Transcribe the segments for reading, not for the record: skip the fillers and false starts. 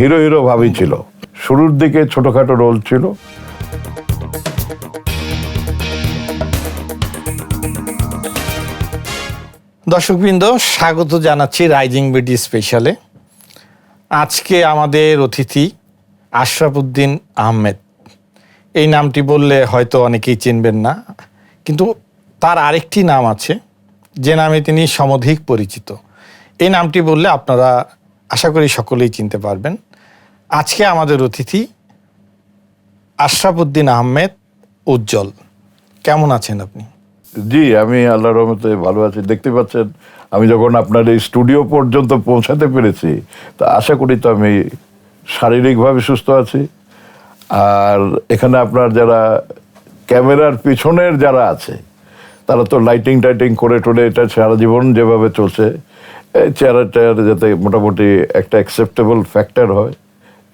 Hero hero ভাবই ছিল। শুরুর দিকে ছোটখাটো রোল ছিল। দর্শকবৃন্দ, স্বাগত জানাচ্ছি রাইজিং বিডি স্পেশালে। আজকে আমাদের অতিথি আশরাফ উদ্দিন আহমেদ। এই নামটি বললে হয়তো অনেকেই চিনবেন না, কিন্তু তার আরেকটি নাম আছে যে নামে তিনি সমধিক পরিচিত। এই নামটি বললে আপনারা আশা করি সকলেই চিনতে পারবেন। আজকে আমাদের অতিথি আশরাফ উদ্দিন আহমেদ উজ্জ্বল। কেমন আছেন আপনি? জি, আমি আল্লাহর রহমতে ভালো আছি। দেখতে পাচ্ছেন আমি যখন আপনার এই স্টুডিও পর্যন্ত পৌঁছাতে পেরেছি, তা আশা করি তো আমি শারীরিকভাবে সুস্থ আছি। আর এখানে আপনার যারা ক্যামেরার পিছনের যারা আছে, তারা তো লাইটিং টাইটিং করে টোরে এটা সারা জীবন যেভাবে চলছে, এই চেয়ারে যাতে মোটামুটি একটা অ্যাকসেপ্টেবল ফ্যাক্টর হয়,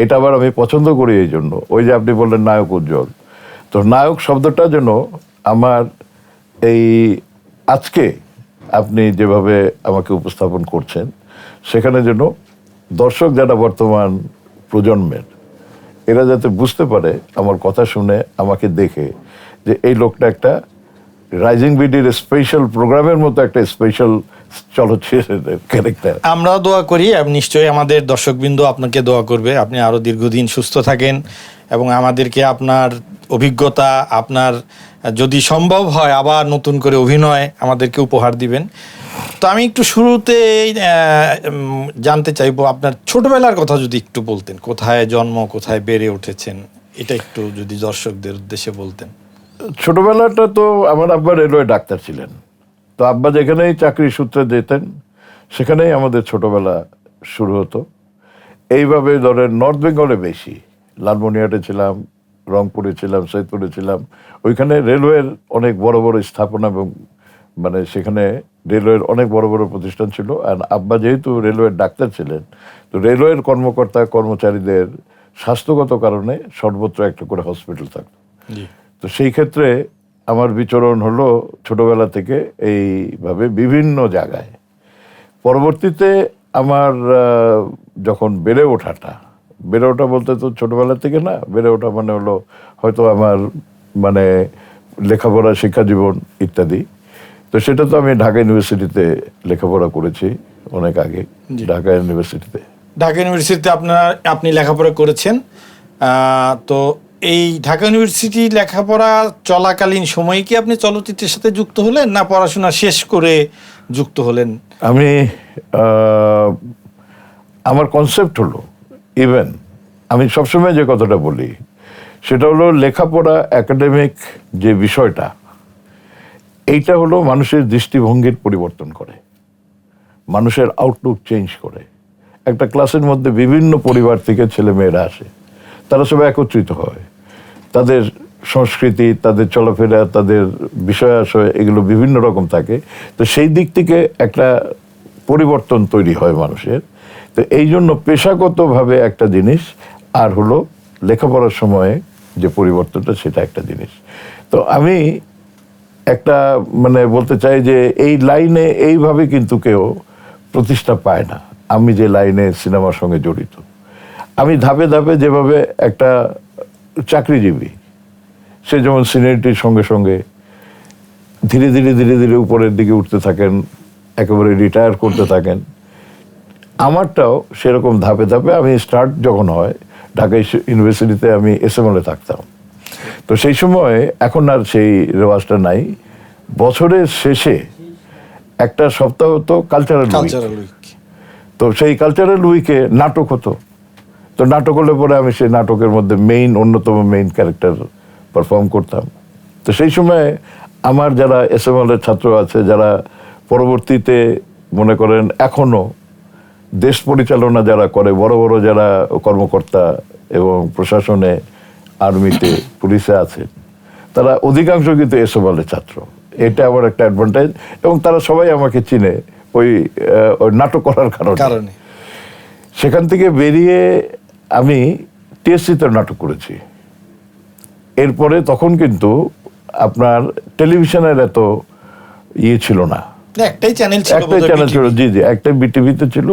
এটা আবার আমি পছন্দ করি। এই জন্য ওই যে আপনি বললেন নায়ক উজ্জ্বল, তো নায়ক শব্দটা যেন আমার এই আজকে আপনি যেভাবে আমাকে উপস্থাপন করছেন, সেখানে যেন দর্শক যারা বর্তমান প্রজন্মের, এরা যাতে বুঝতে পারে আমার কথা শুনে আমাকে দেখে যে এই লোকটা একটা রাইজিং বিডির স্পেশাল প্রোগ্রামের মতো একটা স্পেশাল চলচ্চিত্রের ক্যারেক্টার। আমরাও দোয়া করি, নিশ্চয়ই আমাদের দর্শকবৃন্দ আপনাকে দোয়া করবে। আপনি আরও দীর্ঘদিন সুস্থ থাকেন এবং আমাদেরকে আপনার অভিজ্ঞতা, আপনার যদি সম্ভব হয় আবার নতুন করে অভিনয় আমাদেরকে উপহার দিবেন। তো আমি একটু শুরুতে জানতে চাইবো আপনার ছোটবেলার কথা যদি একটু বলতেন। কোথায় জন্ম, কোথায় বেড়ে উঠেছেন, এটা একটু যদি দর্শকদের উদ্দেশ্যে বলতেন। ছোটবেলাটা তো আমার আব্বা রেলওয়ে ডাক্তার ছিলেন, তো আব্বা যেখানেই চাকরি সূত্রে যেতেন সেখানেই আমাদের ছোটবেলা শুরু হতো। এইভাবে ধরেন নর্থ বেঙ্গলে বেশি, লালমনিরহাটে ছিলাম, রংপুরে ছিলাম, সৈয়দপুরে ছিলাম। ওইখানে রেলওয়ের অনেক বড় বড় স্থাপনা এবং মানে সেখানে রেলওয়ের অনেক বড় বড় প্রতিষ্ঠান ছিল। আর আব্বা যেহেতু রেলওয়ের ডাক্তার ছিলেন, তো রেলওয়ের কর্মকর্তা কর্মচারীদের স্বাস্থ্যগত কারণে সর্বত্র একটা করে হসপিটাল থাকতো। তো সেই ক্ষেত্রে আমার বিচরণ হলো ছোটবেলা থেকে এইভাবে বিভিন্ন জায়গায়। পরবর্তীতে আমার যখন বেড়ে ওঠা বলতে তো ছোটবেলা থেকে না, বেড়ে ওঠা মানে হলো হয়তো আমার মানে লেখাপড়া, শিক্ষা জীবন ইত্যাদি। তো সেটা তো আমি ঢাকা ইউনিভার্সিটিতে লেখাপড়া করেছি অনেক আগে। ঢাকা ইউনিভার্সিটিতে আপনি লেখাপড়া করেছেন। তো এই ঢাকা ইউনিভার্সিটি লেখাপড়া চলাকালীন সময়ে কি আপনি চলচ্চিত্রের সাথে যুক্ত হলেন, না পড়াশোনা শেষ করে যুক্ত হলেন? আমি আমার কনসেপ্ট হলো, ইভেন আমি সবসময় যে কথাটা বলি সেটা হলো লেখাপড়া, একাডেমিক যে বিষয়টা, এইটা হলো মানুষের দৃষ্টিভঙ্গির পরিবর্তন করে, মানুষের আউটলুক চেঞ্জ করে। একটা ক্লাসের মধ্যে বিভিন্ন পরিবার থেকে ছেলে মেয়েরা আসে, তারা সবাই একত্রিত হয়, তাদের সংস্কৃতি, তাদের চলাফেরা, তাদের বিষয় আশয় এগুলো বিভিন্ন রকম থাকে। তো সেই দিক থেকে একটা পরিবর্তন তৈরি হয় মানুষের। তো এই জন্য পেশাগতভাবে একটা জিনিস, আর হলো লেখাপড়ার সময়ে যে পরিবর্তনটা, সেটা একটা জিনিস। তো আমি একটা মানে বলতে চাই যে এই লাইনে এইভাবে কিন্তু কেউ প্রতিষ্ঠা পায় না। আমি যে লাইনে সিনেমার সঙ্গে জড়িত, আমি ধাপে ধাপে যেভাবে একটা চাকরিজীবী, সে যেমন সিনিয়রিটির সঙ্গে সঙ্গে ধীরে ধীরে ধীরে ধীরে উপরের দিকে উঠতে থাকেন, একেবারে রিটায়ার করতে থাকেন, আমারটাও সেরকম ধাপে ধাপে। আমি স্টার্ট যখন হয় ঢাকা ইউনিভার্সিটিতে, আমি এসএমএলে থাকতাম। তো সেই সময়, এখন আর সেই রেওয়াজটা নাই, বছরের শেষে একটা সপ্তাহ হতো কালচারাল উইক। তো সেই কালচারাল উইকে নাটক হতো। তো নাটক হলে পরে আমি সেই নাটকের মধ্যে অন্যতম মেইন ক্যারেক্টার পারফর্ম করতাম। তো সেই সময় আমার যারা এসএমএলের ছাত্র আছে, যারা পরবর্তীতে মনে করেন এখনো দেশ পরিচালনা যারা করে, বড় বড় যারা কর্মকর্তা এবং প্রশাসনে, আর্মিতে, পুলিশে আছেন, তারা অধিকাংশ কিন্তু এসএমএলের ছাত্র। এটা আবার একটা অ্যাডভান্টেজ, এবং তারা সবাই আমাকে চিনে ওই নাটক করার কারণে। সেখান থেকে বেরিয়ে আমি টিএসসিতে নাটক করেছি। এরপরে তখন কিন্তু আপনার টেলিভিশনের এত ছিল না, একটাই চ্যানেল ছিল, জি, একটাই বিটিভিতে ছিল।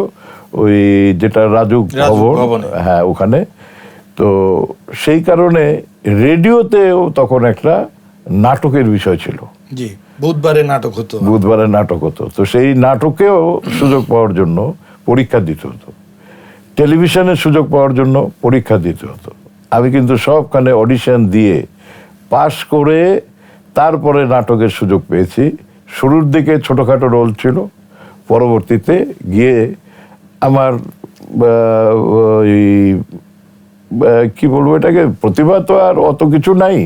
ওই যেটা রাজুক ভবন, ভবনে। হ্যাঁ ওখানে। তো সেই কারণে রেডিওতেও তখন একটা নাটকের বিষয় ছিল, জি, বুধবারে নাটক হতো। বুধবারের নাটক হতো। তো সেই নাটকেও সুযোগ পাওয়ার জন্য পরীক্ষা দিতে হতো, টেলিভিশনের সুযোগ পাওয়ার জন্য পরীক্ষা দিতে হতো। আমি কিন্তু সবখানে অডিশন দিয়ে পাশ করে তারপরে নাটকের সুযোগ পেয়েছি। শুরুর দিকে ছোটোখাটো রোল ছিল, পরবর্তীতে গিয়ে আমার ওই কি বলবো এটাকে, প্রতিভা তো আর অত কিছু নাই,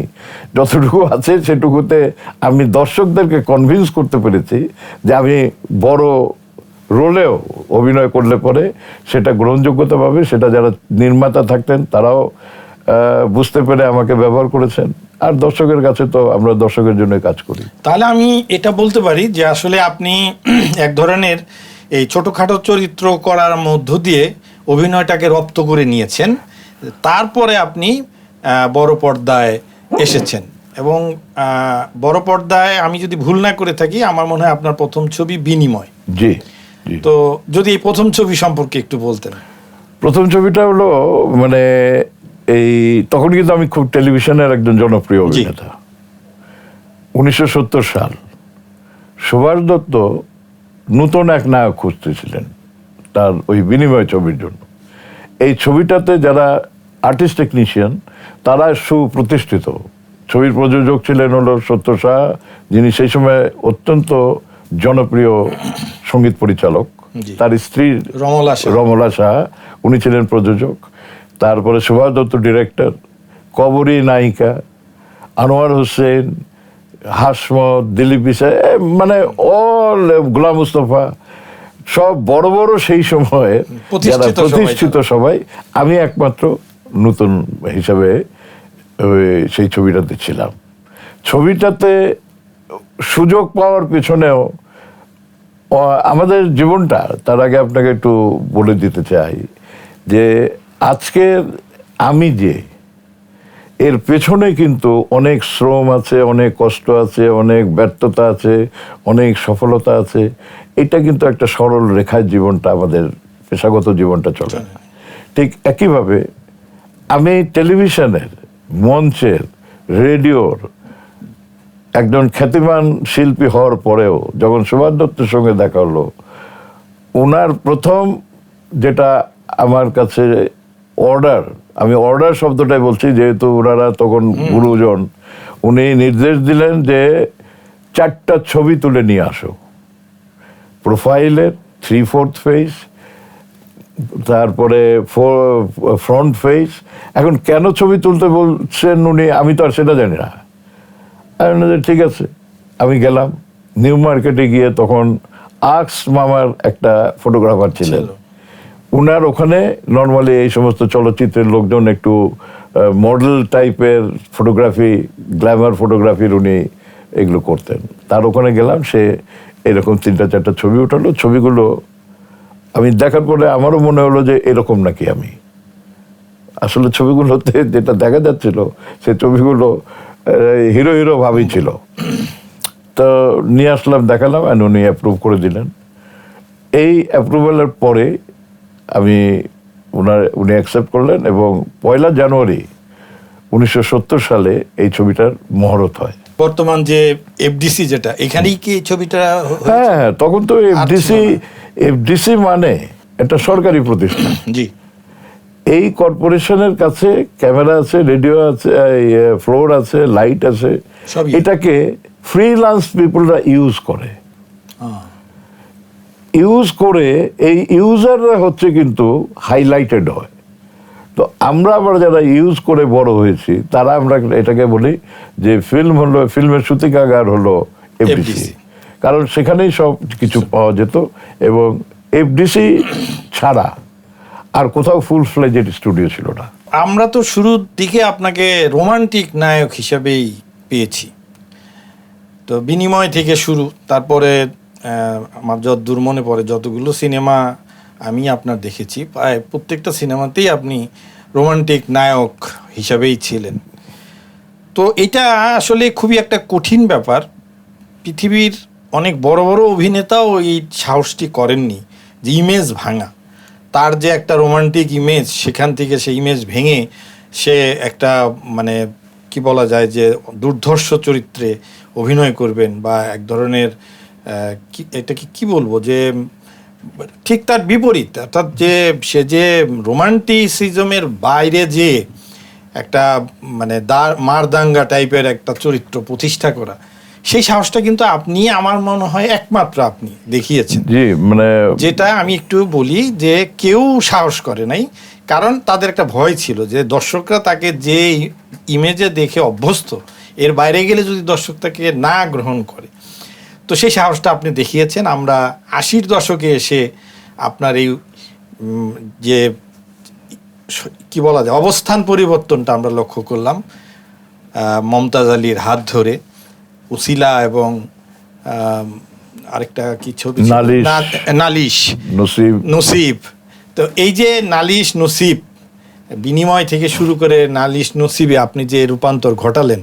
যতটুকু আছে সেটুকুতে আমি দর্শকদেরকে কনভিন্স করতে পেরেছি যে আমি বড় রোলেও অভিনয় করলে পরে সেটা গ্রহণযোগ্যতা পাবে। সেটা যারা নির্মাতা থাকতেন তারাও বুঝতে পেরে আমাকে ব্যবহার করেছেন। আর দর্শকের কাছে তো আমরা দর্শকের জন্য কাজ করি। তাহলে আমি এটা বলতে পারি যে আসলে আপনি এক ধরনের এই ছোটখাটো চরিত্র করার মধ্য দিয়ে অভিনয়টাকে রপ্ত করে নিয়েছেন, তারপরে আপনি বড় পর্দায় এসেছেন। এবং বড় পর্দায় আমি যদি ভুল না করে থাকি, আমার মনে হয় আপনার প্রথম ছবি বিনিময়। জি জি। তো যদি এই প্রথম ছবি সম্পর্কে একটু বলতেন। প্রথম ছবিটা হলো মানে এই তখন কিন্তু আমি খুব টেলিভিশনের একজন জনপ্রিয় অভিনেতা। 1970 সাল, সুভাষ দত্ত নতুন এক নায়ক খুঁজতেছিলেন তার ওই বিনিময় ছবির জন্য। এই ছবিটাতে যারা আর্টিস্ট টেকনিশিয়ান তারা সুপ্রতিষ্ঠিত। ছবির প্রযোজক ছিলেন হলো সত্য শাহ, যিনি সেই সময় অত্যন্ত জনপ্রিয় সঙ্গীত পরিচালক। তার স্ত্রী রমলা শাহ, উনি ছিলেন প্রযোজক। তারপরে সুভাষ দত্ত ডিরেক্টর, কবরী নায়িকা, আনোয়ার হোসেন, হাসমত, দিলীপ বিশাই, মানে অল, গোলাম মুস্তফা, সব বড় বড় সেই সময় যারা প্রতিষ্ঠিত সবাই। আমি একমাত্র নতুন হিসাবে সেই ছবিটাতে ছিলাম। ছবিটাতে সুযোগ পাওয়ার পেছনেও আমাদের জীবনটা, তার আগে আপনাকে একটু বলে দিতে চাই যে আজকের আমি যে এর পেছনে কিন্তু অনেক শ্রম আছে, অনেক কষ্ট আছে, অনেক ব্যর্থতা আছে, অনেক সফলতা আছে। এটা কিন্তু একটা সরল রেখায় জীবনটা, আমাদের পেশাগত জীবনটা চলে না। ঠিক একইভাবে আমি টেলিভিশনের, মঞ্চের, রেডিওর একজন খ্যাতিমান শিল্পী হওয়ার পরেও যখন সুভাষ দত্তের সঙ্গে দেখা হলো, ওনার প্রথম যেটা আমার কাছে অর্ডার, আমি অর্ডার শব্দটাই বলছি যেহেতু ওনারা তখন গুরুজন, উনি নির্দেশ দিলেন যে 4টা ছবি তুলে নিয়ে আসো, প্রোফাইলের 3/4 ফেস, তারপরে ফ্রন্ট ফেস। এখন কেন ছবি তুলতে বলছেন উনি, আমি তো আর সেটা জানি না। ঠিক আছে, আমি গেলাম নিউ মার্কেটে গিয়ে, তখন আক্স মামার একটা ফটোগ্রাফার ছিলেন, উনার ওখানে নর্মালি এই সমস্ত চলচ্চিত্রের লোকজন একটু মডেল টাইপের ফটোগ্রাফি, গ্ল্যামার ফটোগ্রাফির উনি এগুলো করতেন। তার ওখানে গেলাম, সে এরকম 3-4টা ছবি উঠালো। ছবিগুলো আমি দেখার পরে আমারও মনে হলো যে এরকম নাকি আমি। আসলে ছবিগুলোতে যেটা দেখা যাচ্ছিল সে ছবিগুলো হিরো হিরো ভাবেই ছিল। তো নিয়ে আসলাম, দেখালাম, অ্যান্ড উনি অ্যাপ্রুভ করে দিলেন। এই অ্যাপ্রুভালের পরে উনি অ্যাকসেপ্ট করলেন এবং 1 জানুয়ারি 1970 সালে এই ছবিটার মহরত হয়। বর্তমান যে এফডিসি, যেটা এখানেই কি ছবিটা? হ্যাঁ, তখন তো এফডিসি মানে একটা সরকারি প্রতিষ্ঠান। জি। এই কর্পোরেশনের কাছে ক্যামেরা আছে, রেডিও আছে, ফ্লোর আছে, লাইট আছে, এটাকে ফ্রিল্যান্স পিপলরা ইউজ করে। ইউজ করে এই ইউজাররা হচ্ছে কিন্তু হাইলাইটেড হয়। তো আমরা আবার যারা ইউজ করে বড় হয়েছি তারা আমরা এটাকে বলি যে ফিল্মের সূতিকাগার হলো এফডিসি, কারণ সেখানেই সব কিছু পাওয়া যেত। এবং এফডিসি ছাড়া আর কোথাও ফুল ফ্লেজেড স্টুডিও ছিল না। আমরা তো শুরুর দিকে আপনাকে রোমান্টিক নায়ক হিসেবেই পেয়েছি, তো বিনিময় থেকে শুরু। তারপরে আমার যতদূর মনে পড়ে, যতগুলো সিনেমা আমি আপনার দেখেছি, প্রায় প্রত্যেকটা সিনেমাতেই আপনি রোমান্টিক নায়ক হিসাবেই ছিলেন। তো এটা আসলে খুবই একটা কঠিন ব্যাপার। পৃথিবীর অনেক বড় বড় অভিনেতাও এই সাহসটি করেননি যে ইমেজ ভাঙা। তার যে একটা রোমান্টিক ইমেজ, সেখান থেকে সেই ইমেজ ভেঙে সে একটা মানে কি বলা যায় যে দুর্ধর্ষ চরিত্রে অভিনয় করবেন, বা এক ধরনের এটাকে কি বলবো যে ঠিক তার বিপরীত, অর্থাৎ যে সে যে রোমান্টিসিজমের বাইরে যে একটা মানে মারদাঙ্গা টাইপের একটা চরিত্র প্রতিষ্ঠা করা, সেই সাহসটা কিন্তু আপনি, আমার মনে হয় একমাত্র আপনি দেখিয়েছেন। জি, মানে যেটা আমি একটু বলি যে কেউ সাহস করে নাই, কারণ তাদের একটা ভয় ছিল যে দর্শকরা তাকে যে ইমেজে দেখে অভ্যস্ত, এর বাইরে গেলে যদি দর্শক তাকে না গ্রহণ করে। তো সেই সাহসটা আপনি দেখিয়েছেন। আমরা 80-র দশকে এসে আপনার এই যে কি বলা যায় অবস্থান পরিবর্তনটা আমরা লক্ষ্য করলাম। মমতাজ আলীর হাত ধরে উসিলা এবং আরেকটা কি ছবি, নালিশ নসিব। তো এই যে নালিশ নসিব বিনিময় থেকে শুরু করে নালিশ নসিবে আপনি যে রূপান্তর ঘটালেন,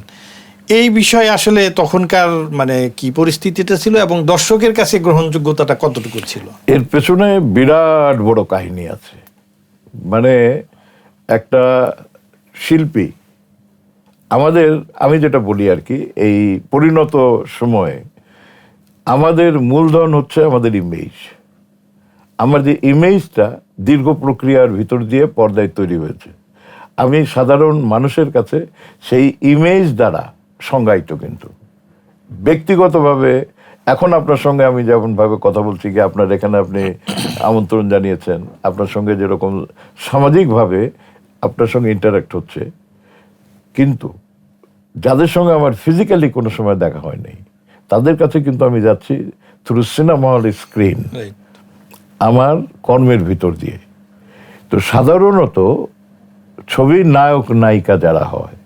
এই বিষয়ে আসলে তখনকার মানে কি পরিস্থিতিটা ছিল এবং দর্শকের কাছে গ্রহণযোগ্যতাটা কতটুকু ছিল? এর পেছনে বিরাট বড় কাহিনী আছে। মানে একটা শিল্পী, আমি যেটা বলি আর কি, এই পরিণত সময়ে আমাদের মূলধন হচ্ছে আমাদের ইমেজ। আমার যে ইমেজটা দীর্ঘ প্রক্রিয়ার ভিতর দিয়ে পর্দায় তৈরি হয়েছে। আমি সাধারণ মানুষের কাছে সেই ইমেজ দ্বারা সংজ্ঞায়িত। কিন্তু ব্যক্তিগতভাবে এখন আপনার সঙ্গে আমি যেমনভাবে কথা বলছি, কি আপনার এখানে আপনি আমন্ত্রণ জানিয়েছেন, আপনার সঙ্গে যেরকম সামাজিকভাবে আপনার সঙ্গে ইন্টারাক্ট হচ্ছে, কিন্তু যাদের সঙ্গে আমার ফিজিক্যালি কোনো সময় দেখা হয়নি, তাদের কাছে কিন্তু আমি যাচ্ছি থ্রু সিনেমা হল স্ক্রিন, আমার কর্মের ভিতর দিয়ে। তো সাধারণত ছবির নায়ক নায়িকা যারা হয়,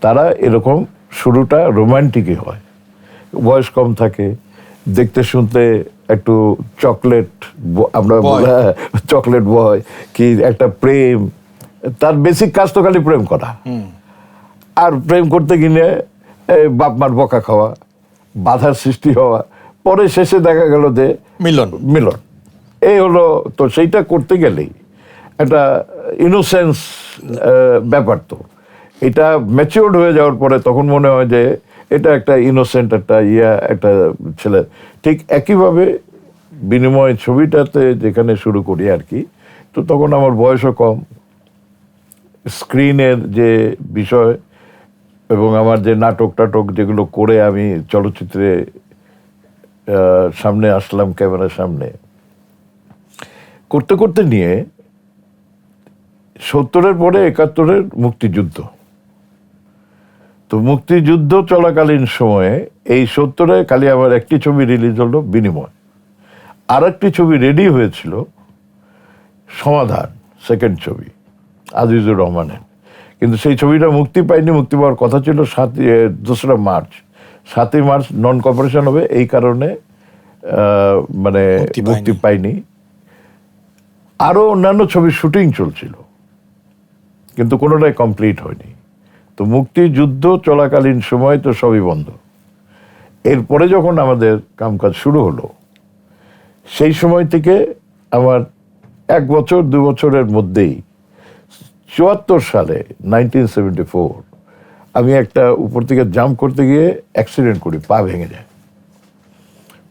তারা এরকম শুরুটা রোমান্টিকই হয়। বয়স কম থাকে, দেখতে শুনতে একটু চকলেট, আমরা চকলেট বয় কি একটা প্রেম, তার বেসিক কাজ তো খালি প্রেম করা। আর প্রেম করতে গিয়ে বাপ মার বকা খাওয়া, বাধার সৃষ্টি হওয়া, পরে শেষে দেখা গেল যে মিলন। এই হলো। তো সেইটা করতে গেলেই একটা ইনোসেন্স ব্যাপার। তো এটা ম্যাচিওর্ড হয়ে যাওয়ার পরে তখন মনে হয় যে এটা একটা ইনোসেন্ট একটা একটা ছেলে। ঠিক একইভাবে বিনিময় ছবিটাতে যেখানে শুরু করি আর কি, তো তখন আমার বয়সও কম, স্ক্রিনের যে বিষয় এবং আমার যে নাটক যেগুলো করে আমি চলচ্চিত্রে সামনে আসলাম, ক্যামেরার সামনে করতে করতে নিয়ে 70-এর পরে 71-এর মুক্তিযুদ্ধ। তো মুক্তিযুদ্ধ চলাকালীন সময়ে এই 70-এ খালি আমার একটি ছবি রিলিজ হলো বিনিময়, আর একটি ছবি রেডি হয়েছিল সমাধান, সেকেন্ড ছবি আজিজুর রহমানের, কিন্তু সেই ছবিটা মুক্তি পায়নি। মুক্তি পাওয়ার কথা ছিল 2 মার্চ। 7ই মার্চ নন কপারেশন হবে, এই কারণে মানে মুক্তি পায়নি। আরো অন্যান্য ছবির শুটিং চলছিল, কিন্তু কোনোটাই কমপ্লিট হয়নি। তো মুক্তিযুদ্ধ চলাকালীন সময় তো সবই বন্ধ। এরপরে যখন আমাদের কামকাজ শুরু হলো, সেই সময় থেকে আমার 1 বছর 2 বছরের মধ্যেই 74 সালে 1974 আমি একটা উপর থেকে জাম্প করতে গিয়ে অ্যাক্সিডেন্ট করি, পা ভেঙে যায়।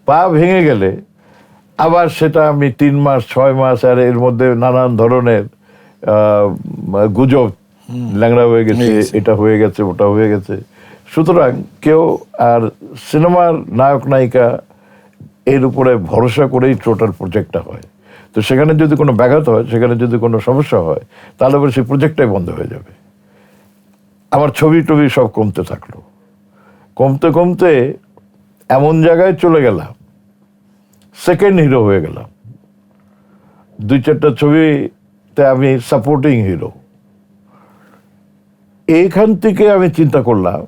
পা ভেঙে গেলে আবার সেটা আমি 3 মাস 6 মাস, আর এর মধ্যে নানান ধরনের গুজব, ল্যাংড়া হয়ে গেছে, এটা হয়ে গেছে, ওটা হয়ে গেছে। সুতরাং কেউ আর সিনেমার নায়ক নায়িকা এর উপরে ভরসা করেই টোটাল প্রজেক্টটা হয়। তো সেখানে যদি কোনো ব্যাঘাত হয়, সেখানে যদি কোনো সমস্যা হয়, তাহলে আবার সেই প্রজেক্টটাই বন্ধ হয়ে যাবে। আমার ছবি টবি সব কমতে থাকলো। কমতে কমতে এমন জায়গায় চলে গেলাম, সেকেন্ড হিরো হয়ে গেলাম। 2-4টা ছবিতে আমি সাপোর্টিং হিরো। এইখান থেকে আমি চিন্তা করলাম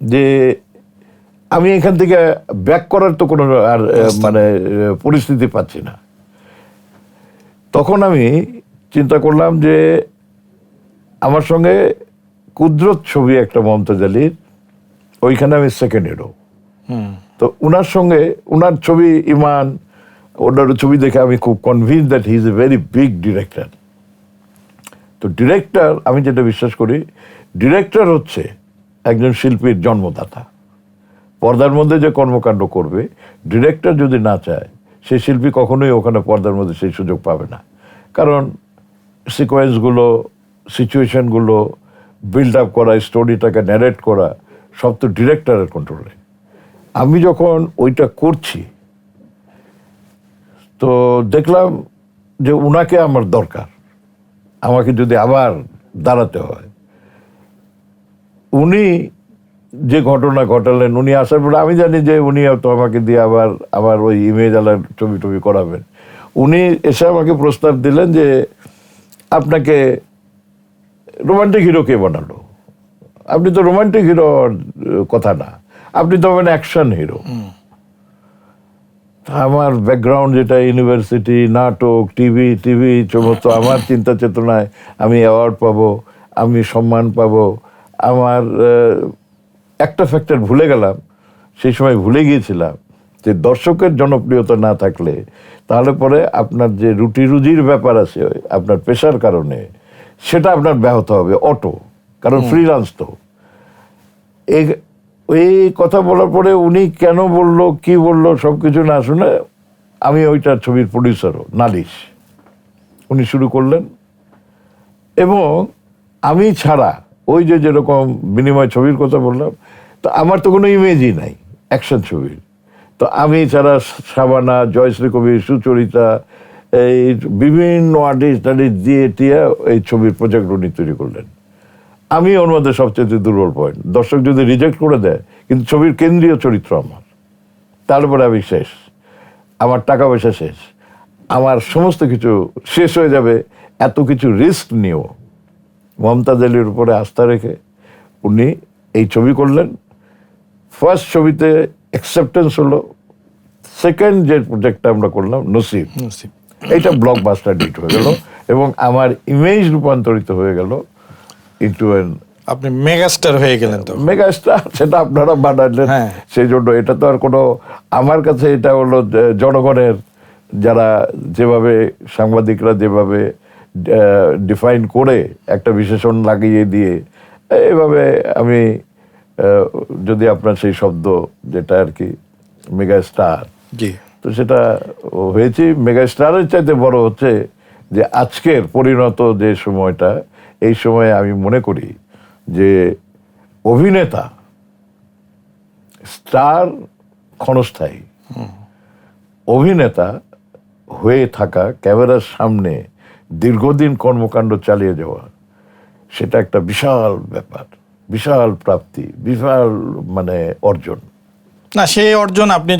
যে আমি এখান থেকে ব্যাক করার তো কোনো আর মানে পরিস্থিতি পাচ্ছি না। তখন আমি চিন্তা করলাম যে আমার সঙ্গে কুদরত ছবি একটা মমতাজ আলীর, ওইখানে আমি সেকেন্ড হিরো। তো উনার সঙ্গে উনার ছবি ইমান, ওনার ছবি দেখে আমি খুব convince that he is a very big director. তো ডিরেক্টর, আমি যেটা বিশ্বাস করি, ডিরেক্টর হচ্ছে একজন শিল্পীর জন্মদাতা। পর্দার মধ্যে যে কর্মকাণ্ড করবে, ডিরেক্টর যদি না চায়, সেই শিল্পী কখনোই ওখানে পর্দার মধ্যে সেই সুযোগ পাবে না। কারণ সিকোয়েন্সগুলো, সিচুয়েশনগুলো বিল্ড আপ করা, স্টোরিটাকে ন্যারেট করা, সব তো ডিরেক্টরের কন্ট্রোলে। আমি যখন ওইটা করছি, তো দেখলাম যে উনাকে আমার দরকার, আমাকে যদি আবার দাঁড়াতে হয়। উনি যে ঘটনা ঘটালেন, উনি আসার পরে আমি জানি যে উনি তো আমাকে দিয়ে আবার ওই ইমেজ আলার ছবি টবি করাবেন। উনি এসে আমাকে প্রস্তাব দিলেন যে আপনাকে রোমান্টিক হিরো কে বানালো? আপনি তো রোমান্টিক হিরো কথা না, আপনি তো হবেন অ্যাকশন হিরো। আমার ব্যাকগ্রাউন্ড যেটা ইউনিভার্সিটি, নাটক, টিভি সমস্ত, আমার চিন্তা চেতনায় আমি অ্যাওয়ার্ড পাবো, আমি সম্মান পাবো। আমার একটা ফ্যাক্টর ভুলে গেলাম, সেই সময় ভুলে গিয়েছিলাম যে দর্শকের জনপ্রিয়তা না থাকলে তাহলে পরে আপনার যে রুটি রুজির ব্যাপার আছে আপনার পেশার কারণে, সেটা আপনার ব্যাহত হবে অটো, কারণ ফ্রিল্যান্স তো। এই কথা বলার পরে উনি কেন বললো, কি বললো, সব কিছু না শুনে আমি ওইটার ছবির প্রডিউসারও, নালিশ উনি শুরু করলেন। এবং আমি ছাড়া ওই যে যেরকম বিনিময় ছবির কথা বললাম, তো আমার তো কোনো ইমেজই নাই অ্যাকশন ছবির। তো আমি ছাড়া শাবানা, জয়শ্রী কবির, সুচরিতা, এই বিভিন্ন আর্টিস্ট দিয়ে টিয়া এই ছবির প্রজেক্ট উনি তৈরি করলেন। আমি ওর মধ্যে সবচেয়ে দুর্বল পয়েন্ট। দর্শক যদি রিজেক্ট করে দেয়, কিন্তু ছবির কেন্দ্রীয় চরিত্র আমার, তারপরে আমি শেষ, আমার টাকা পয়সা শেষ, আমার সমস্ত কিছু শেষ হয়ে যাবে। এত কিছু রিস্ক নিয়েও মমতাজ আলীর উপরে আস্থা রেখে উনি এই ছবি করলেন। ফার্স্ট ছবিতে অ্যাকসেপ্টেন্স হলো। সেকেন্ড যে প্রজেক্টটা আমরা করলাম নসিব, এইটা ব্লকবাস্টার হিট হয়ে গেল এবং আমার ইমেজ রূপান্তরিত হয়ে গেল ইনটু এন, আপনি মেগাস্টার হয়ে গেলেন। তো মেগাস্টার সেটা আপনারা বানালেন, সেই জন্য এটা তো আর কোনো, আমার কাছে এটা হলো জনগণের, যারা যেভাবে সাংবাদিকরা যেভাবে ডিফাইন করে একটা বিশেষণ লাগিয়ে দিয়ে, এইভাবে আমি যদি আপনার সেই শব্দ যেটা আর কি মেগাস্টার, জি, তো সেটা হয়েছি। মেগাস্টারের চাইতে বড় হচ্ছে যে আজকের পরিণত যে সময়টা, এই সময়ে আমি মনে করি যে অভিনেতা, স্টার ক্ষণস্থায়ী, অভিনেতা হয়ে থাকা, ক্যামেরার সামনে দীর্ঘদিন কর্মকাণ্ড চালিয়ে যাওয়া, সেটা একটা বিশাল ব্যাপার, বিশাল প্রাপ্তি, বিশাল মানে অর্জন। না, সেই অর্জন আপনি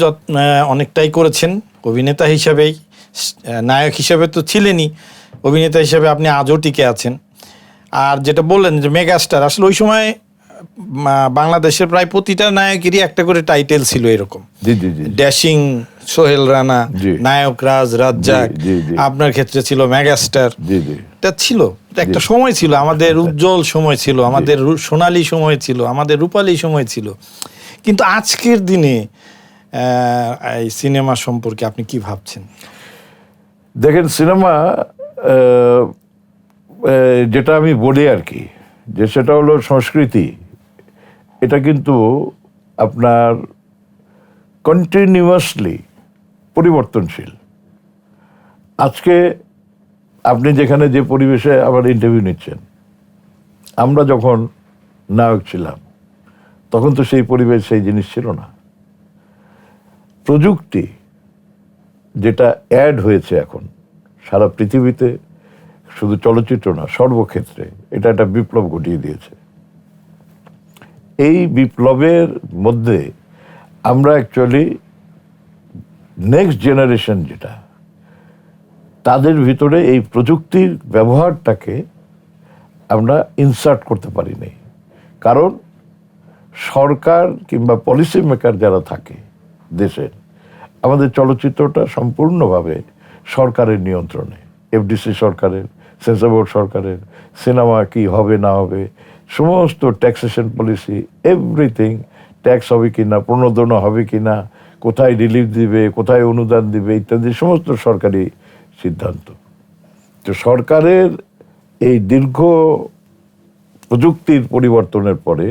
অনেকটাই করেছেন অভিনেতা হিসাবেই। নায়ক হিসাবে তো ছিলেনই, অভিনেতা হিসাবে আপনি আজও টিকে আছেন। আর যেটা বললেন যে মেগাস্টার, আসলে ওই সময় বাংলাদেশের প্রায় প্রতিটা নায়কেরই একটা করে টাইটেল ছিল এরকম। ড্যাশিং সোহেল রানা, নায়ক রাজ রাজ্জাক, আপনার ক্ষেত্রে ছিল মেগাস্টার। এটা ছিল, একটা সময় ছিল, আমাদের উজ্জ্বল সময় ছিল, আমাদের সোনালী সময় ছিল, আমাদের রূপালী সময় ছিল। কিন্তু আজকের দিনে এই সিনেমা সম্পর্কে আপনি কি ভাবছেন? দেখেন, সিনেমা যেটা আমি বলি আর কি, যে সেটা হলো সংস্কৃতি, এটা কিন্তু আপনার কন্টিনিউয়াসলি পরিবর্তনশীল। আজকে আপনি যেখানে যে পরিবেশে আবার ইন্টারভিউ নিচ্ছেন, আমরা যখন নায়ক ছিলাম তখন তো সেই পরিবেশ, সেই জিনিস ছিল না। প্রযুক্তি যেটা অ্যাড হয়েছে এখন সারা পৃথিবীতে, শুধু চলচ্চিত্র না, সর্বক্ষেত্রে এটা একটা বিপ্লব ঘটিয়ে দিয়েছে। এই বিপ্লবের মধ্যে আমরা অ্যাকচুয়ালি নেক্সট জেনারেশন যেটা, তাদের ভিতরে এই প্রযুক্তির ব্যবহারটাকে আমরা ইনসার্ট করতে পারিনি। কারণ সরকার কিংবা পলিসি মেকার যারা থাকে দেশের, আমাদের চলচ্চিত্রটা সম্পূর্ণভাবে সরকারের নিয়ন্ত্রণে, এফডিসি সরকারের, সেন্সর বোর্ড সরকারের, সিনেমা কি হবে না হবে, সমস্ত ট্যাক্সেশন পলিসি, এভরিথিং, ট্যাক্স হবে কি না, প্রণোদনা হবে কি না, কোথায় রিলিফ দিবে, কোথায় অনুদান দিবে ইত্যাদি সমস্ত সরকারি সিদ্ধান্ত। তো সরকারের এই দীর্ঘ প্রযুক্তির পরিবর্তনের পরে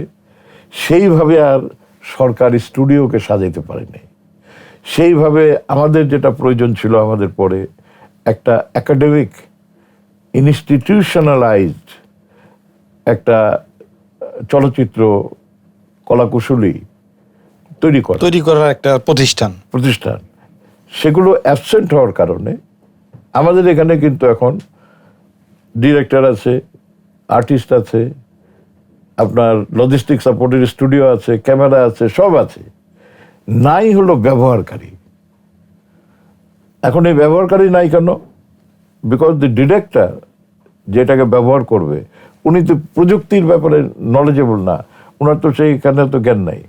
সেইভাবে আর সরকার স্টুডিওকে সাজাইতে পারেনি। সেইভাবে আমাদের যেটা প্রয়োজন ছিল, আমাদের পরে একটা একাডেমিক ইনস্টিটিউশনালাইজড একটা চলচ্চিত্র কলাকুশলী তৈরি করার একটা প্রতিষ্ঠান, সেগুলো অ্যাবসেন্ট হওয়ার কারণে আমাদের এখানে কিন্তু এখন ডিরেক্টর আছে, আর্টিস্ট আছে, আপনার লজিস্টিক সাপোর্টের স্টুডিও আছে, ক্যামেরা আছে, সব আছে, নাই হলো ব্যবহারকারী। এখন এই ব্যবহারকারী নাই কেন? বিকজ দ্য ডিরেক্টর যেটাকে ব্যবহার করবে উনি তো প্রযুক্তির ব্যাপারে নলেজেবল না, ওনার তো সেইখানে তো জ্ঞান নাই।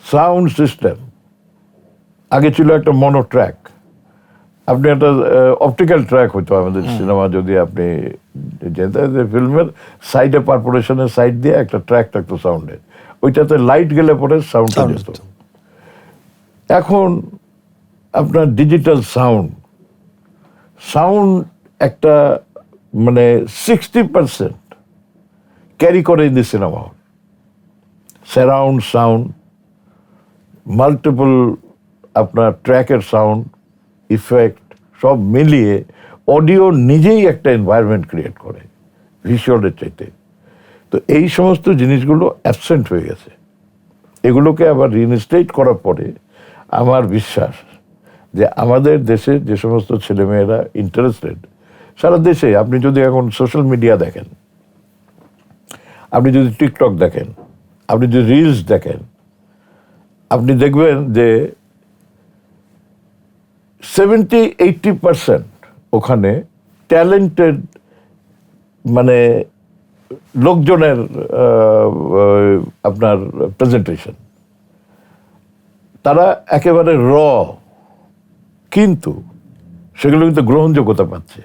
সাউন্ড সিস্টেম আগে ছিল একটা মনো ট্র্যাক, আপনি একটা অপটিক্যাল ট্র্যাক হইতো আমাদের সিনেমা, যদি আপনি ফিল্মের সাইডে পারফোরেশনের সাইড দিয়ে একটা ট্র্যাক থাকতো সাউন্ডের, ওইটাতে লাইট গেলে পরে সাউন্ডটা যেত। এখন আপনার ডিজিটাল সাউন্ড একটা মানে 60% ক্যারি করে in the cinema hall. Surround sound, multiple আপনার ট্র্যাকের সাউন্ড ইফেক্ট সব মিলিয়ে অডিও নিজেই একটা এনভায়রনমেন্ট ক্রিয়েট করে ভিজুয়ালের চাইতে। তো এই সমস্ত জিনিসগুলো অ্যাবসেন্ট হয়ে গেছে। এগুলোকে আবার রিইনস্টেট করার পরে আমার বিশ্বাস যে আমাদের দেশে যে সমস্ত ছেলেমেয়েরা ইন্টারেস্টেড, সারা দেশে আপনি যদি এখন সোশ্যাল মিডিয়া দেখেন, আপনি যদি টিকটক দেখেন, আপনি যদি রিলস দেখেন, আপনি দেখবেন যে 70-80% ওখানে ট্যালেন্টেড মানে লোকজনের আপনার প্রেজেন্টেশন, তারা একেবারে কিন্তু সেগুলো কিন্তু গ্রহণযোগ্যতা পাচ্ছে।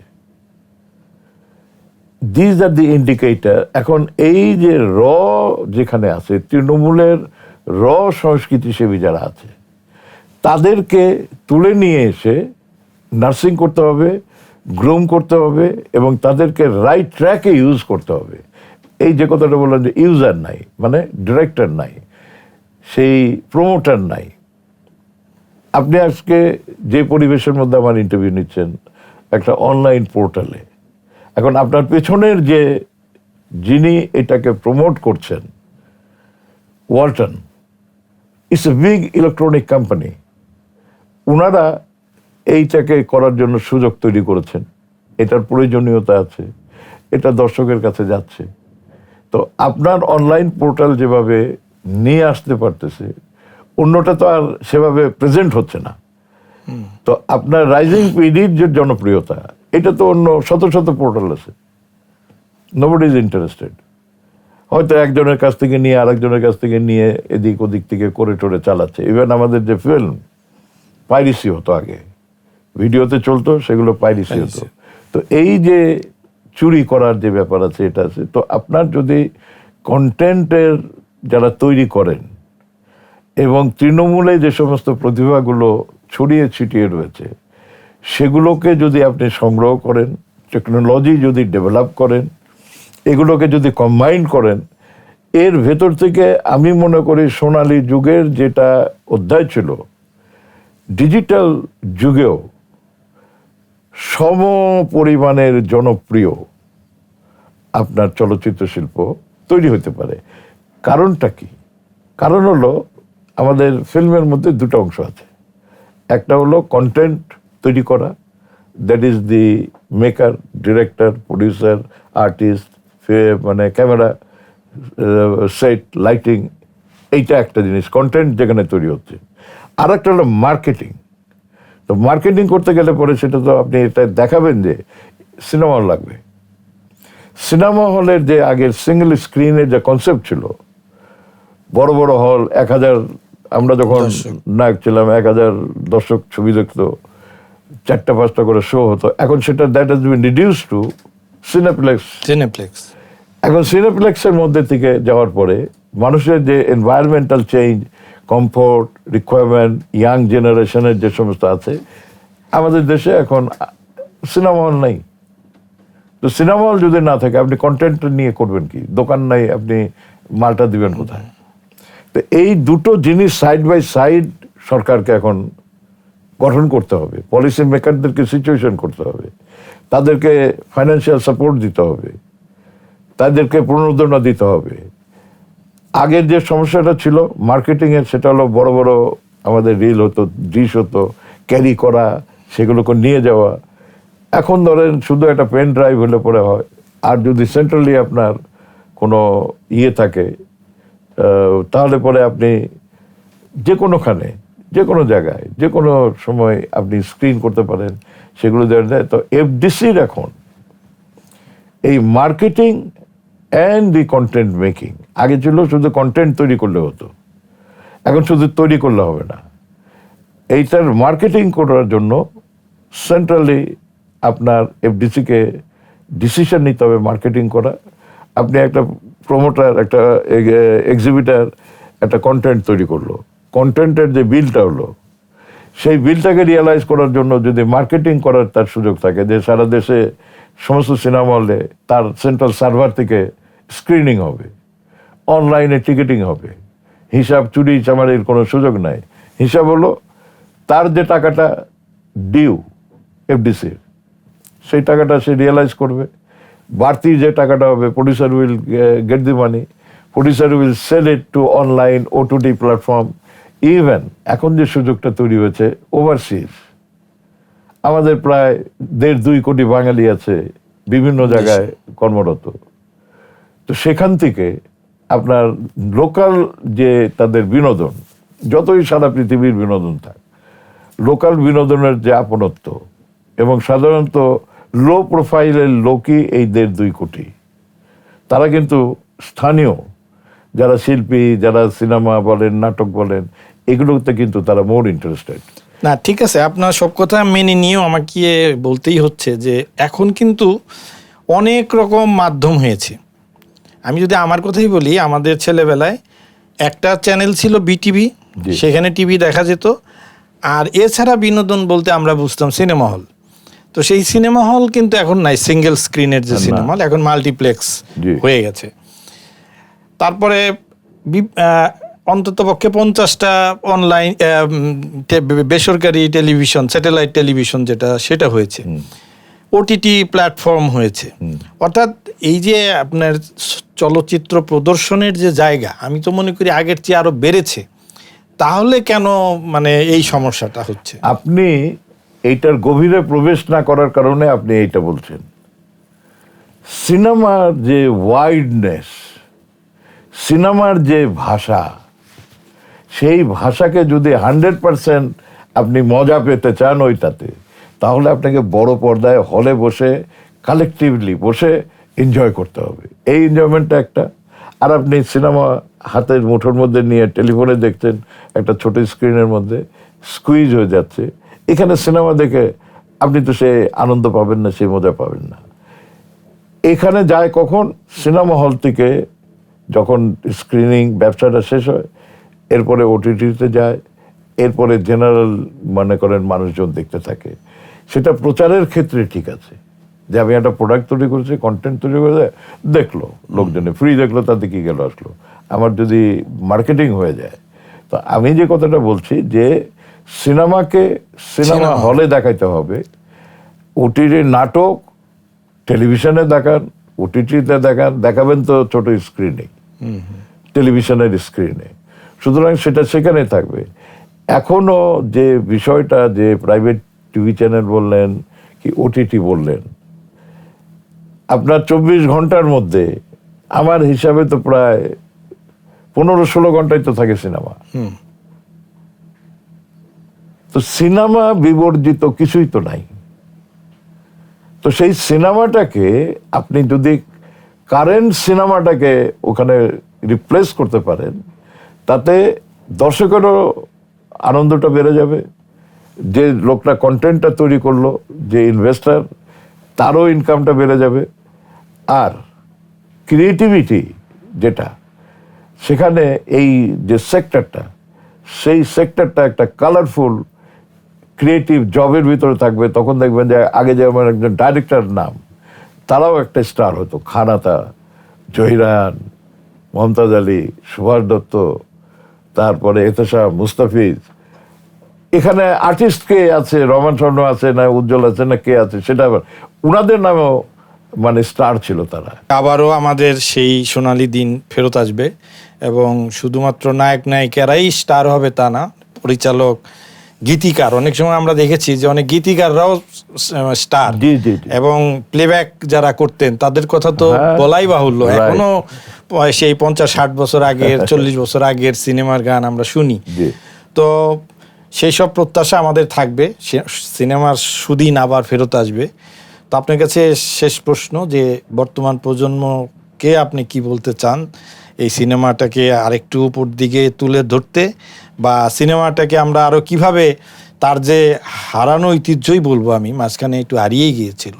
This are the indicator. এখন এই যে যেখানে আছে, তৃণমূলের সংস্কৃতিসেবী যারা আছে, তাদেরকে তুলে নিয়ে এসে নার্সিং করতে হবে, গ্রুম করতে হবে এবং তাদেরকে রাইট ট্র্যাকে ইউজ করতে হবে। এই যে কথাটা বললেন যে ইউজার নাই, মানে ডিরেক্টর নাই, সেই প্রমোটার নাই। আপনি আজকে যে পরিবেশের মধ্যে আমার ইন্টারভিউ নিচ্ছেন, একটা অনলাইন পোর্টালে, এখন আপনার পেছনের যে যিনি এটাকে প্রমোট করছেন, Walton it's a big electronic company, ওনারা এইটাকে করার জন্য সুযোগ তৈরি করেছেন, এটার প্রয়োজনীয়তা আছে, এটা দর্শকের কাছে যাচ্ছে। তো আপনার অনলাইন পোর্টাল যেভাবে নিয়ে আসতে পারতেছে, অন্যটা তো আর সেভাবে প্রেজেন্ট হচ্ছে না। তো আপনার রাইজিং পিডির যে জনপ্রিয়তা, এটা তো অন্য শত শত পোর্টাল আছে, নোবডি ইজ ইন্টারেস্টেড। হয়তো একজনের কাছ থেকে নিয়ে আরেকজনের কাছ থেকে নিয়ে এদিক ওদিক থেকে করে টোরে চালাচ্ছে। ইভেন আমাদের যে ফিল্ম পাইরেসি হতো আগে, ভিডিওতে চলতো, সেগুলো পাইরেসি হতো। তো এই যে চুরি করার যে ব্যাপার আছে, এটা আছে। তো আপনার যদি কন্টেন্টের যারা তৈরি করেন এবং তৃণমূলে যে সমস্ত প্রতিভাগুলো ছড়িয়ে ছিটিয়ে রয়েছে, সেগুলোকে যদি আপনি সংগ্রহ করেন, টেকনোলজি যদি ডেভেলপ করেন, এগুলোকে যদি কম্বাইন করেন, এর ভেতর থেকে আমি মনে করি সোনালী যুগের যেটা অধ্যায় ছিল, ডিজিটাল যুগেও সম পরিমাণের জনপ্রিয় আপনার চলচ্চিত্র শিল্প তৈরি হতে পারে। কারণটা কি? কারণ হলো আমাদের ফিল্মের মধ্যে দুটো অংশ আছে। একটা হলো কন্টেন্ট তৈরি করা, that is the maker, director, producer, artist, মানে ক্যামেরা, সেট, লাইটিং, এইটা একটা জিনিস, কন্টেন্ট যেখানে তৈরি হচ্ছে। আর একটা হলো মার্কেটিং। তো মার্কেটিং করতে গেলে পরে সেটা তো আপনি এটা দেখাবেন যে সিনেমা হল লাগবে। সিনেমা হলের যে আগের সিঙ্গেল স্ক্রিনের যে কনসেপ্ট ছিল, বড় বড় হল, 1000, আমরা যখন নায়ক ছিলাম 1000 দর্শক ছবি দেখতো, 4টা-5টা করে শো হতো। এখন সেটা that has been reduce to cineplex. এখন সিনেপ্লেক্সের মধ্যে থেকে যাওয়ার পরে মানুষের যে environmental change, comfort requirement young জেনারেশনের যে সমস্ত আছে, আমাদের দেশে এখন সিনেমা হল নাই। তো সিনেমা হল যদি না থাকে আপনি কন্টেন্ট নিয়ে করবেন কি? দোকান নাই, আপনি মালটা দিবেন কোথায়? তো এই দুটো জিনিস সাইড বাই সাইড সরকারকে এখন গঠন করতে হবে, পলিসি মেকারদেরকে সিচুয়েশন করতে হবে, তাদেরকে ফাইন্যান্সিয়াল সাপোর্ট দিতে হবে, তাদেরকে প্রণোদনা দিতে হবে। আগের যে সমস্যাটা ছিল মার্কেটিংয়ের, সেটা হলো বড় বড় আমাদের রিল হতো, ডিশ হতো, ক্যারি করা, সেগুলোকে নিয়ে যাওয়া। এখন ধরেন শুধু একটা পেন ড্রাইভ হলে পরে হয়। আর যদি সেন্ট্রালি আপনার কোনো ইয়ে থাকে, তাহলে পরে আপনি যে কোনোখানে, যে কোনো জায়গায়, যে কোনো সময় আপনি স্ক্রিন করতে পারেন, সেগুলো দেওয়া যায়। তো এফডিসির এখন এই marketing and the content making, আগে ছিল শুধু কন্টেন্ট তৈরি করলে হতো, এখন শুধু তৈরি করলে হবে না, এইটার মার্কেটিং করার জন্য সেন্ট্রালি আপনার এফডিসিকে ডিসিশন নিতে হবে মার্কেটিং করা। আপনি একটা প্রমোটার, একটা এক্সিবিটার একটা কন্টেন্ট তৈরি করলো, কন্টেন্টের যে বিলটা হলো, সেই বিলটাকে রিয়েলাইজ করার জন্য যদি মার্কেটিং করার তার সুযোগ থাকে, যে সারা দেশে সমস্ত সিনেমা হলে তার সেন্ট্রাল সার্ভার থেকে স্ক্রিনিং হবে, অনলাইনে টিকিটিং হবে, হিসাব চুরি চামারির কোনো সুযোগ নাই। হিসাব হলো তার যে টাকাটা ডিউ এফডিসির, সেই টাকাটা সে রিয়েলাইজ করবে। বাড়তি যে টাকাটা হবে, producer will get the money, producer will sell it to online OTT platform. Even এখন যে সুযোগটা তৈরি হয়েছে ওভারসিজ, আমাদের প্রায় 1.5-2 কোটি বাঙালি আছে বিভিন্ন জায়গায় কর্মরত। তো সেখান থেকে আপনার লোকাল যে তাদের বিনোদন, যতই সারা পৃথিবীর বিনোদন থাক, লোকাল বিনোদনের যে আপনত্ব, এবং সাধারণত লো প্রোফাইলের লোকই এই 1.5-2 কোটি, তারা কিন্তু স্থানীয় যারা শিল্পী, যারা সিনেমা বলেন, নাটক বলেন, এগুলোতে কিন্তু তারা মোর ইন্টারেস্টেড। না, ঠিক আছে, আপনার সব কথা মেনে নিয়েও আমাকে বলতেই হচ্ছে যে এখন কিন্তু অনেক রকম মাধ্যম হয়েছে। আমি যদি আমার কথাই বলি, আমাদের ছেলেবেলায় একটা চ্যানেল ছিল বিটিভি, সেখানে টিভি দেখা যেত। আর এছাড়া বিনোদন বলতে আমরা বুঝতাম সিনেমা হল। তো সেই সিনেমা হল কিন্তু এখন নাই, সিঙ্গেল স্ক্রিনের যে সিনেমা হল, এখন মাল্টিপ্লেক্স হয়ে গেছে। তারপরে অন্তত পক্ষে 50টা অনলাইন বেসরকারি টেলিভিশন, স্যাটেলাইট টেলিভিশন যেটা, সেটা হয়েছে, ওটিটি প্ল্যাটফর্ম হয়েছে। অর্থাৎ এই যে আপনার চলচ্চিত্র প্রদর্শনের যে জায়গা, আমি তো মনে করি আগের চেয়ে আরো বেড়েছে। তাহলে কেন মানে এই সমস্যাটা হচ্ছে? আপনি এইটার গভীরে প্রবেশ না করার কারণে আপনি এইটা বলছেন। সিনেমার যে ওয়াইডনেস, সিনেমার যে ভাষা, সেই ভাষাকে যদি 100% আপনি মজা পেতে চান ওইটাতে, তাহলে আপনাকে বড় পর্দায় হলে বসে কালেকটিভলি বসে এনজয় করতে হবে। এই এনজয়মেন্টটা একটা। আর আপনি সিনেমা হাতের মুঠোর মধ্যে নিয়ে টেলিফোনে দেখছেন, একটা ছোট স্ক্রিনের মধ্যে স্কুইজ হয়ে যাচ্ছে। এখানে সিনেমা দেখে আপনি তো সে আনন্দ পাবেন না, সে মজা পাবেন না। এখানে যায় কখন? সিনেমা হল থেকে যখন স্ক্রিনিং ব্যবসাটা শেষ হয়, এরপরে ওটিটিতে যায়, এরপরে জেনারেল মনে করেন মানুষজন দেখতে থাকে। সেটা প্রচারের ক্ষেত্রে ঠিক আছে, যে আমি একটা প্রোডাক্ট তৈরি করেছি, কন্টেন্ট তৈরি করে দেখলো লোকজনে, ফ্রি দেখলো, তাতে কি গেল আসলো। আমার যদি মার্কেটিং হয়ে যায়, তো আমি যে কথাটা বলছি যে সিনেমাকে সিনেমা হলে দেখাইতে হবে। ওটিটি নাটক টেলিভিশনে দেখান, ওটিটিতে দেখাবেন তো ছোট স্ক্রিনে, টেলিভিশনের স্ক্রিনে, সুতরাং সেটা সেখানে থাকবে। এখনো যে বিষয়টা, যে প্রাইভেট টিভি চ্যানেল বললেন কি ওটিটি বললেন, আপনার 24 ঘন্টার মধ্যে আমার হিসাবে তো প্রায় 15-16 ঘন্টায় তো থাকে সিনেমা। তো সিনেমা বিবর্জিত কিছুই তো নাই। তো সেই সিনেমাটাকে আপনি যদি কারেন্ট সিনেমাটাকে ওখানে রিপ্লেস করতে পারেন, তাতে দর্শকেরও আনন্দটা বেড়ে যাবে, যে লোকটা কন্টেন্টটা তৈরি করলো, যে ইনভেস্টার, তারও ইনকামটা বেড়ে যাবে। আর ক্রিয়েটিভিটি যেটা, সেখানে এই যে সেক্টরটা, সেই সেক্টরটা একটা কালারফুল ক্রিয়েটিভ জবের ভিতরে থাকবে, তখন দেখবেন যে আগে যেমন একজন ডাইরেক্টর নাম, তারাও একটা স্টার হতো। খানাতা, জহিরান, মমতাজ আলী, সুভাষ দত্ত, তারপরে এতেশা, মুস্তাফিজ। এখানে আর্টিস্ট কে আছে, রমান স্বর্ণ আছে না উজ্জ্বল আছে না কে আছে, সেটা আবার উনাদের নামেও মানে স্টার ছিল তারা। আবারও আমাদের সেই সোনালী দিন ফেরত আসবে এবং শুধুমাত্র নায়ক নায়িকারাই স্টার হবে তা না, পরিচালক, গীতিকার, অনেক সময় আমরা দেখেছি যে অনেক গীতিকাররাও স্টার, জি জি জি। এবং প্লেব্যাক যারা করতেন তাদের কথা তো হ্যাঁ, বলাই বাহুল্য। right. এখনো সেই 50-60 বছর আগের 40 বছর আগের সিনেমার গান আমরা শুনি। জি। তো সেই সব প্রত্যাশা আমাদের থাকবে, সিনেমার সুদিন আবার ফেরত আসবে। তো আপনার কাছে শেষ প্রশ্ন, যে বর্তমান প্রজন্মকে আপনি কি বলতে চান এই সিনেমাটাকে আরেকটু উপর দিকে তুলে ধরতে, বা সিনেমাটাকে আমরা আরো কিভাবে তার যে হারানো ঐতিহ্যই বলবো আমি, মাঝখানে একটু হারিয়ে গিয়েছিল,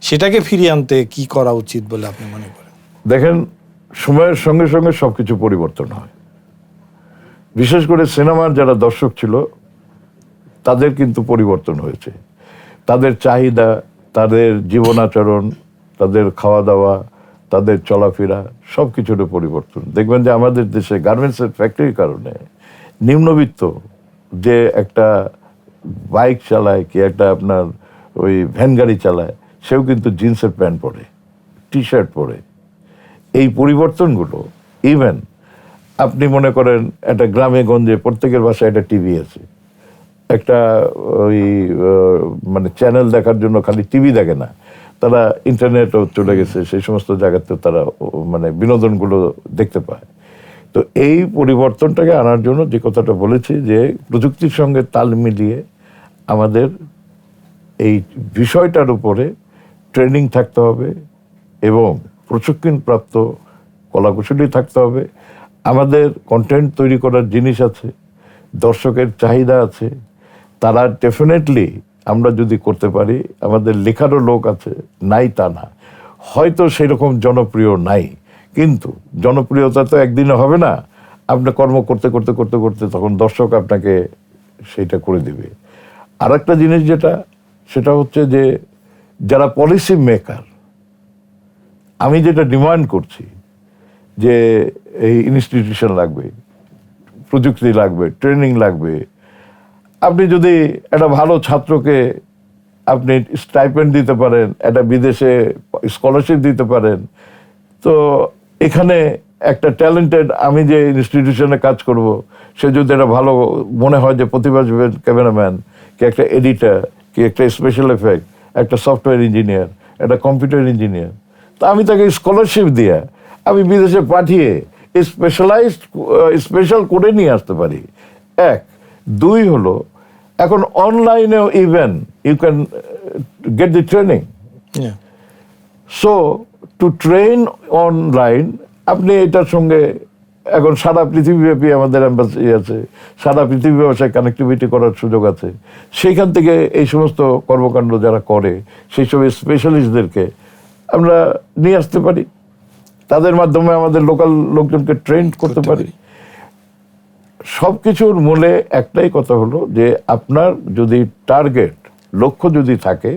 সেটাকে ফিরিয়ে আনতে কি করা উচিত বলে আপনি মনে করেন? দেখেন, সময়ের সঙ্গে সঙ্গে সবকিছু পরিবর্তন হয়। বিশেষ করে সিনেমার যারা দর্শক ছিল তাদের কিন্তু পরিবর্তন হয়েছে। তাদের চাহিদা, তাদের জীবনাচরণ, তাদের খাওয়া দাওয়া, তাদের চলাফেরা, সব কিছুর পরিবর্তন। দেখবেন যে আমাদের দেশে গার্মেন্টসের ফ্যাক্টরির কারণে নিম্নবিত্ত যে একটা বাইক চালায়, কি একটা আপনার ওই ভ্যান গাড়ি চালায়, সেও কিন্তু জিন্সের প্যান্ট পরে, টি শার্ট পরে। এই পরিবর্তনগুলো, ইভেন আপনি মনে করেন একটা গ্রামে গঞ্জে প্রত্যেকের বাসায় একটা টিভি আছে, একটা ওই মানে চ্যানেল দেখার জন্য খালি টিভি দেখে না, তারা ইন্টারনেটও চলে গেছে, সেই সমস্ত জায়গাতে তারা মানে বিনোদনগুলো দেখতে পায়। তো এই পরিবর্তনটাকে আনার জন্য যে কথাটা বলেছি, যে প্রযুক্তির সঙ্গে তাল মিলিয়ে আমাদের এই বিষয়টার উপরে ট্রেনিং থাকতে হবে এবং প্রশিক্ষণপ্রাপ্ত কলাকুশলী থাকতে হবে। আমাদের কন্টেন্ট তৈরি করার জিনিস আছে, দর্শকের চাহিদা আছে, তারা ডেফিনেটলি আমরা যদি করতে পারি, আমাদের লেখারও লোক আছে, নাই তা না, হয়তো সেরকম জনপ্রিয় নাই, কিন্তু জনপ্রিয়তা তো একদিনে হবে না। আপনি কর্ম করতে করতে করতে করতে তখন দর্শক আপনাকে সেইটা করে দিবে। আর একটা জিনিস যেটা, সেটা হচ্ছে যে যারা পলিসি মেকার, আমি যেটা ডিমান্ড করছি যে এই ইনস্টিটিউশন লাগবে, প্রযুক্তি লাগবে, ট্রেনিং লাগবে। আপনি যদি একটা ভালো ছাত্রকে আপনি স্টাইপেন্ড দিতে পারেন, একটা বিদেশে স্কলারশিপ দিতে পারেন, তো এখানে একটা ট্যালেন্টেড, আমি যে ইনস্টিটিউশনে কাজ করব, সে যদি একটা ভালো মনে হয় যে প্রতিভাবান ক্যামেরাম্যান, কি একটা এডিটার, কি একটা স্পেশাল এফেক্ট, একটা সফটওয়্যার ইঞ্জিনিয়ার, একটা কম্পিউটার ইঞ্জিনিয়ার, তা আমি তাকে স্কলারশিপ দিয়ে আমি বিদেশে পাঠিয়ে স্পেশাল করে নিয়ে আসতে পারি। এক। দুই হলো, এখন অনলাইনেও even you can get the training. So to train online, আপনি এটার সঙ্গে এখন সারা পৃথিবীব্যাপী আমাদের এম্বাসি আছে, সারা পৃথিবী ভাষায় কানেক্টিভিটি করার সুযোগ আছে। সেইখান থেকে এই সমস্ত কর্মকাণ্ড যারা করে, সেই সব স্পেশালিস্টদেরকে আমরা নিয়ে আসতে পারি, তাদের মাধ্যমে আমাদের লোকাল লোকজনকে ট্রেন করতে পারি। সব কিছুর মূলে একটাই কথা হলো যে আপনার যদি টার্গেট, লক্ষ্য যদি থাকে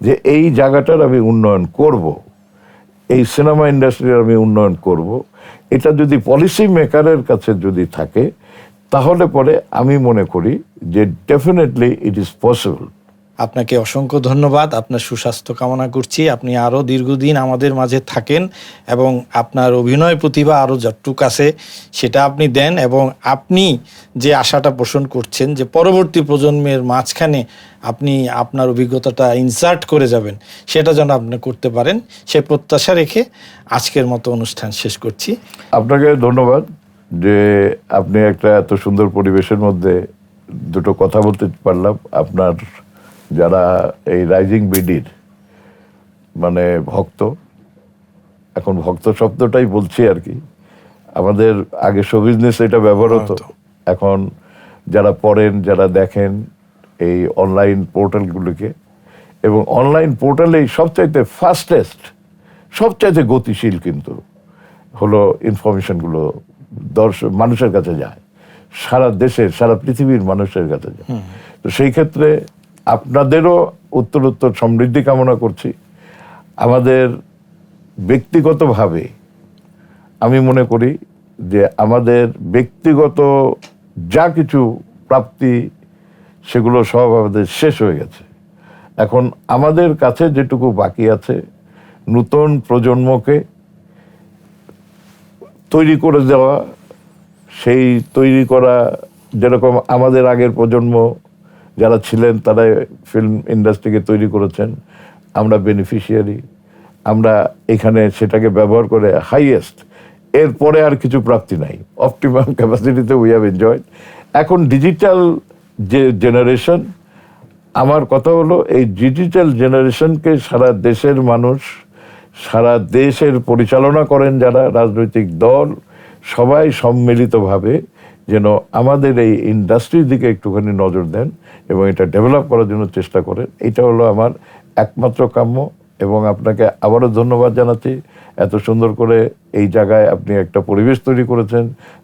যে এই জায়গাটার আমি উন্নয়ন করব, এই সিনেমা ইন্ডাস্ট্রির আমি উন্নয়ন করব, এটা যদি পলিসি মেকারের কাছে যদি থাকে, তাহলে পরে আমি মনে করি যে ডেফিনেটলি ইট ইজ পসিবল। আপনাকে অসংখ্য ধন্যবাদ, আপনার সুস্বাস্থ্য কামনা করছি। আপনি আরও দীর্ঘদিন আমাদের মাঝে থাকেন এবং আপনার অভিনয় প্রতিভা আরও যতটুকু আছে সেটা আপনি দেন, এবং আপনি যে আশাটা পোষণ করছেন যে পরবর্তী প্রজন্মের মাঝখানে আপনি আপনার অভিজ্ঞতাটা ইনসার্ট করে যাবেন, সেটা যেন আপনি করতে পারেন, সে প্রত্যাশা রেখে আজকের মতো অনুষ্ঠান শেষ করছি। আপনাকে ধন্যবাদ যে আপনি একটা এত সুন্দর পরিবেশের মধ্যে দুটো কথা বলতে পারলাম। আপনার যারা এই রাইজিং বিডির মানে ভক্ত, এখন ভক্ত শব্দটাই বলছি আর কি, আমাদের আগে শো বিজনেস এটা ব্যবহার হতো, এখন যারা পড়েন, যারা দেখেন এই অনলাইন পোর্টালগুলোকে, এবং অনলাইন পোর্টালেই সবচাইতে ফাস্টেস্ট, সবচাইতে গতিশীল কিন্তু হলো ইনফরমেশনগুলো মানুষের কাছে যায়। সারা দেশের সারা পৃথিবীর মানুষের কাছে যায়। তো সেই ক্ষেত্রে আপনাদেরও উত্তরোত্তর সমৃদ্ধি কামনা করছি। আমাদের ব্যক্তিগতভাবে আমি মনে করি যে আমাদের ব্যক্তিগত যা কিছু প্রাপ্তি সেগুলো সব আমাদের শেষ হয়ে গেছে। এখন আমাদের কাছে যেটুকু বাকি আছে নতুন প্রজন্মকে তৈরি করে দেওয়া, সেই তৈরি করা যেরকম আমাদের আগের প্রজন্ম যারা ছিলেন তারা ফিল্ম ইন্ডাস্ট্রিকে তৈরি করেছেন, আমরা বেনিফিশিয়ারি, আমরা এখানে সেটাকে ব্যবহার করে হাইয়েস্ট, এরপরে আর কিছু প্রাপ্তি নাই, অপটিমাম ক্যাপাসিটিতে উই হ্যাভ এনজয়েড। এখন ডিজিটাল যে জেনারেশন, আমার কথা হলো এই ডিজিটাল জেনারেশনকে সারা দেশের মানুষ, সারা দেশের পরিচালনা করেন যারা রাজনৈতিক দল, সবাই সম্মিলিতভাবে যেন আমাদের এই ইন্ডাস্ট্রির দিকে একটুখানি নজর দেন এবং এটা ডেভেলপ করার জন্য চেষ্টা করেন। এটা হলো আমার একমাত্র কাম্য। এবং আপনাকে আবারও ধন্যবাদ জানাচ্ছি, এত সুন্দর করে এই জায়গায় আপনি একটা পরিবেশ তৈরি করেছেন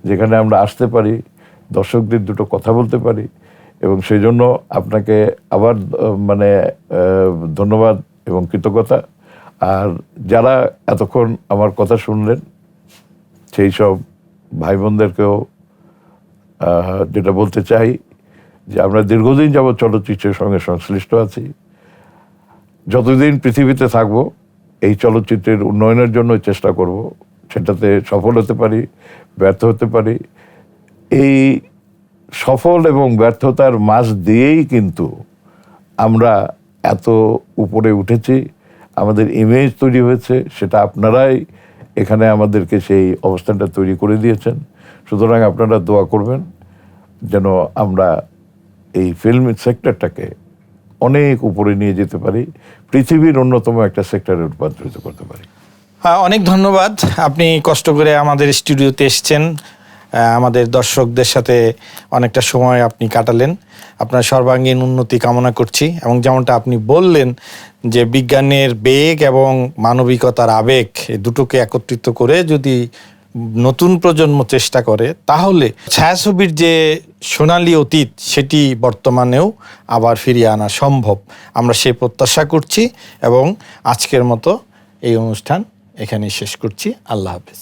যেখানে আমরা আসতে পারি, দর্শকদের দুটো কথা বলতে পারি, এবং সেই জন্য আপনাকে আবার ধন্যবাদ এবং কৃতজ্ঞতা। আর যারা এতক্ষণ আমার কথা শুনলেন সেই সব ভাই বোনদেরকেও যেটা বলতে চাই যে আমরা দীর্ঘদিন যাবৎ চলচ্চিত্রের সঙ্গে সংশ্লিষ্ট আছি। যতদিন পৃথিবীতে থাকবো এই চলচ্চিত্রের উন্নয়নের জন্য চেষ্টা করব, সেটাতে সফল হতে পারি, ব্যর্থ হতে পারি। এই সফল এবং ব্যর্থতার মাঝ দিয়েই কিন্তু আমরা এত উপরে উঠেছি, আমাদের ইমেজ তৈরি হয়েছে, সেটা আপনারাই এখানে আমাদেরকে সেই অবস্থানটা তৈরি করে দিয়েছেন। সুতরাং আপনারা দোয়া করবেন যেন আমরা এই ফিল্ম সেক্টরটাকে অনেক উপরে নিয়ে যেতে পারি, পৃথিবীর অন্যতম একটা সেক্টরে রূপান্তরিত করতে পারি। অনেক ধন্যবাদ, আপনি কষ্ট করে আমাদের স্টুডিওতে এসেছেন, আমাদের দর্শকদের সাথে অনেকটা সময় আপনি কাটালেন। আপনার সর্বাঙ্গীন উন্নতি কামনা করছি। এবং যেমনটা আপনি বললেন যে বিজ্ঞানের বেগ এবং মানবিকতার আবেগ দুটোকে একত্রিত করে যদি নতুন প্রজন্ম চেষ্টা করে তাহলে ছায়াছবির যে সোনালী অতীত সেটি বর্তমানেও আবার ফিরিয়ে আনা সম্ভব। আমরা সেই প্রত্যাশা করছি এবং আজকের মতো এই অনুষ্ঠান এখানেই শেষ করছি। আল্লাহ হাফেজ।